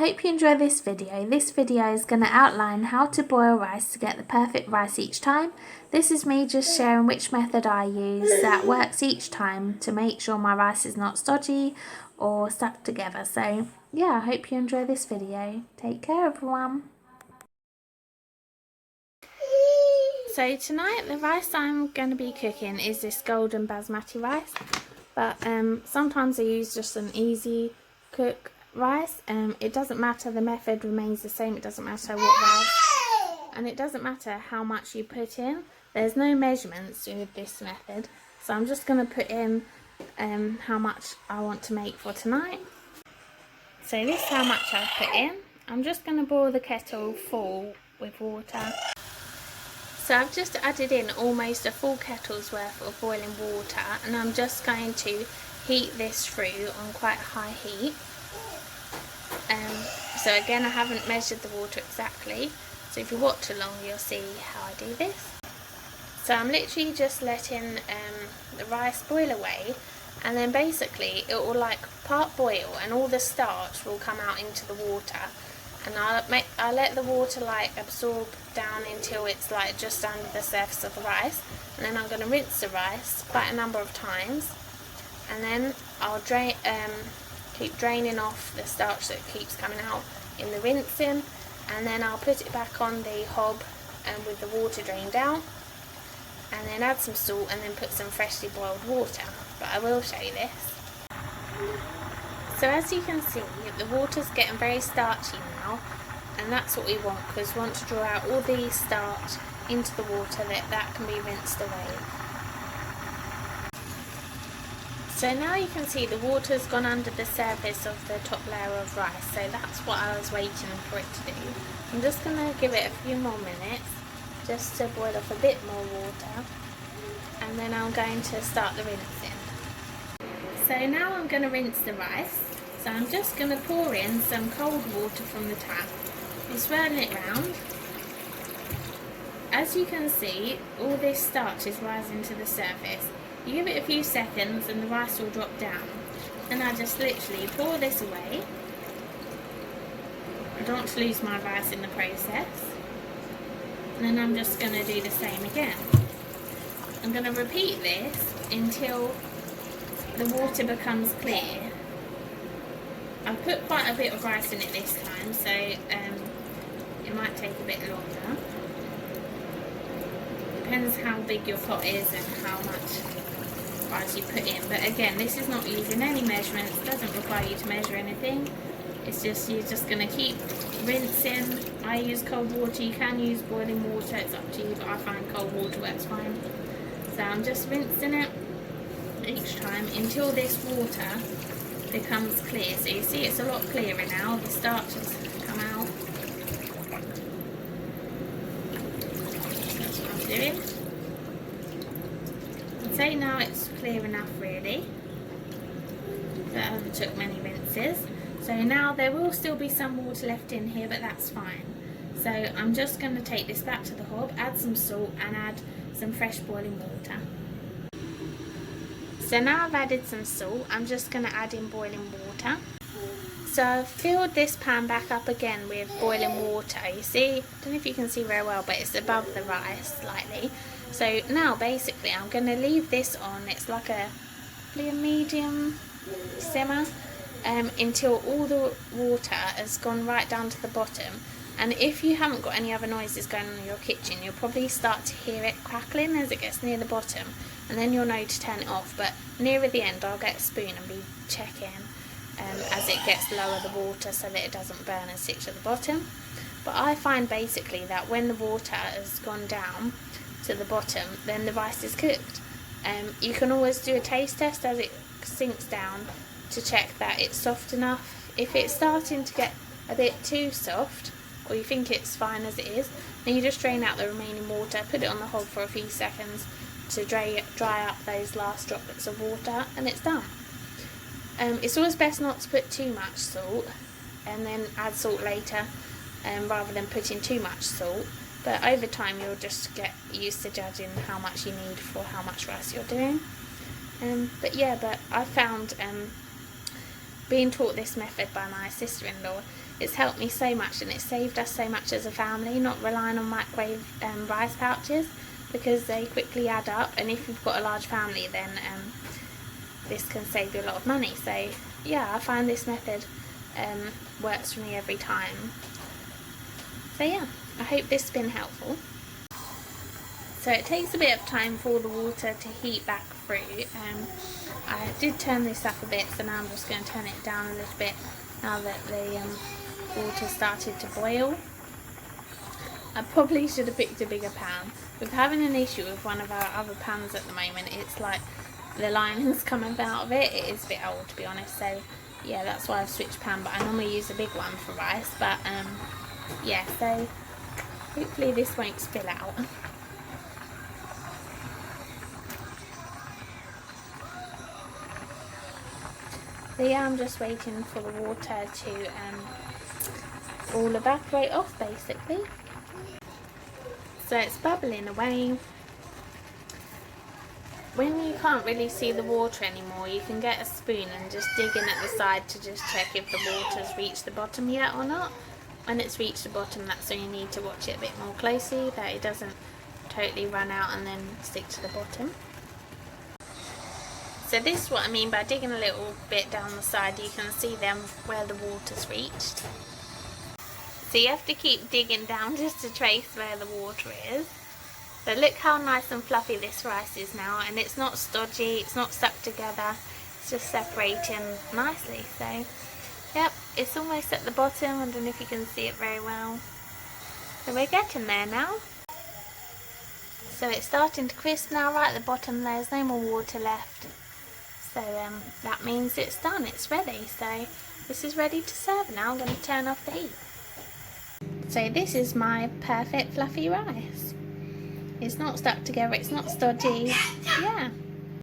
hope you enjoy this video. This video is going to outline how to boil rice to get the perfect rice each time. This is me just sharing which method I use that works each time to make sure my rice is not stodgy or stuck together. So yeah, I hope you enjoy this video. Take care everyone. So tonight the rice I'm going to be cooking is this golden basmati rice, but sometimes I use just an easy cook rice. It doesn't matter, the method remains the same. It doesn't matter what rice, and it doesn't matter how much you put in. There's no measurements with this method, so I'm just going to put in how much I want to make for tonight. So this is how much I've put in. I'm just going to boil the kettle full with water. So I've just added in almost a full kettle's worth of boiling water, and I'm just going to heat this through on quite a high heat. So again, I haven't measured the water exactly, so if you watch along you'll see how I do this. So I'm literally just letting the rice boil away, and then basically it will like part boil and all the starch will come out into the water, and I'll let the water like absorb down until it's like just under the surface of the rice, and then I'm going to rinse the rice quite a number of times, and then I'll keep draining off the starch that keeps coming out in the rinsing, and then I'll put it back on the hob with the water drained out, and then add some salt and then put some freshly boiled water, but I will show you this. So as you can see, the water's getting very starchy now, and that's what we want, because we want to draw out all the starch into the water, that can be rinsed away. So now you can see the water's gone under the surface of the top layer of rice, so that's what I was waiting for it to do. I'm just going to give it a few more minutes just to boil off a bit more water, and then I'm going to start the rinsing. So now I'm going to rinse the rice. So I'm just going to pour in some cold water from the tap and swirl it round. As you can see, all this starch is rising to the surface. You give it a few seconds and the rice will drop down, and I just literally pour this away. I don't want to lose my rice in the process, and then I'm just going to do the same again. I'm going to repeat this until the water becomes clear. I've put quite a bit of rice in it this time, so it might take a bit longer. Depends how big your pot is and how much rice you put in, but again, this is not using any measurements, it doesn't require you to measure anything. It's just, you're just going to keep rinsing. I use cold water, you can use boiling water, it's up to you, but I find cold water works fine. So I'm just rinsing it each time until this water becomes clear. So you see it's a lot clearer now, the starch has come out. That's what I'm doing. I'd say now it's clear enough really. That took many rinses. So now there will still be some water left in here, but that's fine. So I'm just going to take this back to the hob, add some salt and add some fresh boiling water. So now I've added some salt, I'm just going to add in boiling water. So I've filled this pan back up again with boiling water. You see, I don't know if you can see very well, but it's above the rice slightly. So now basically I'm going to leave this on, it's like a medium simmer, until all the water has gone right down to the bottom. And if you haven't got any other noises going on in your kitchen, you'll probably start to hear it crackling as it gets near the bottom, and then you'll know to turn it off. But nearer the end I'll get a spoon and be checking as it gets lower the water so that it doesn't burn and stick to the bottom. But I find basically that when the water has gone down to the bottom, then the rice is cooked. You can always do a taste test as it sinks down to check that it's soft enough. If it's starting to get a bit too soft, or you think it's fine as it is, then you just drain out the remaining water, put it on the hob for a few seconds to dry up those last droplets of water, and it's done. It's always best not to put too much salt and then add salt later, rather than putting too much salt, but over time you'll just get used to judging how much you need for how much rice you're doing. But I found being taught this method by my sister-in-law, it's helped me so much, and it's saved us so much as a family, not relying on microwave rice pouches, because they quickly add up, and if you've got a large family, then this can save you a lot of money. So yeah, I find this method works for me every time. So yeah, I hope this has been helpful. So it takes a bit of time for the water to heat back through. I did turn this up a bit, so now I'm just going to turn it down a little bit now that the water started to boil. I probably should have picked a bigger pan. We're having an issue with one of our other pans at the moment. It's like the lining's coming out of it. It is a bit old, to be honest, so yeah, that's why I've switched pan, but I normally use a big one for rice. But yeah, so hopefully this won't spill out. So yeah, I'm just waiting for the water to all evaporate off, basically. So it's bubbling away. When you can't really see the water anymore, you can get a spoon and just dig in at the side to just check if the water's reached the bottom yet or not. When it's reached the bottom, that's when you need to watch it a bit more closely, that it doesn't totally run out and then stick to the bottom. So this is what I mean by digging a little bit down the side. You can see then where the water's reached. So you have to keep digging down just to trace where the water is. But look how nice and fluffy this rice is now, and it's not stodgy, it's not stuck together, it's just separating nicely. So yep, it's almost at the bottom. I don't know if you can see it very well. So we're getting there now. So it's starting to crisp now. Right at the bottom there's no more water left. So that means it's done, it's ready. So this is ready to serve now. I'm going to turn off the heat. So this is my perfect fluffy rice. It's not stuck together, it's not stodgy. Yeah.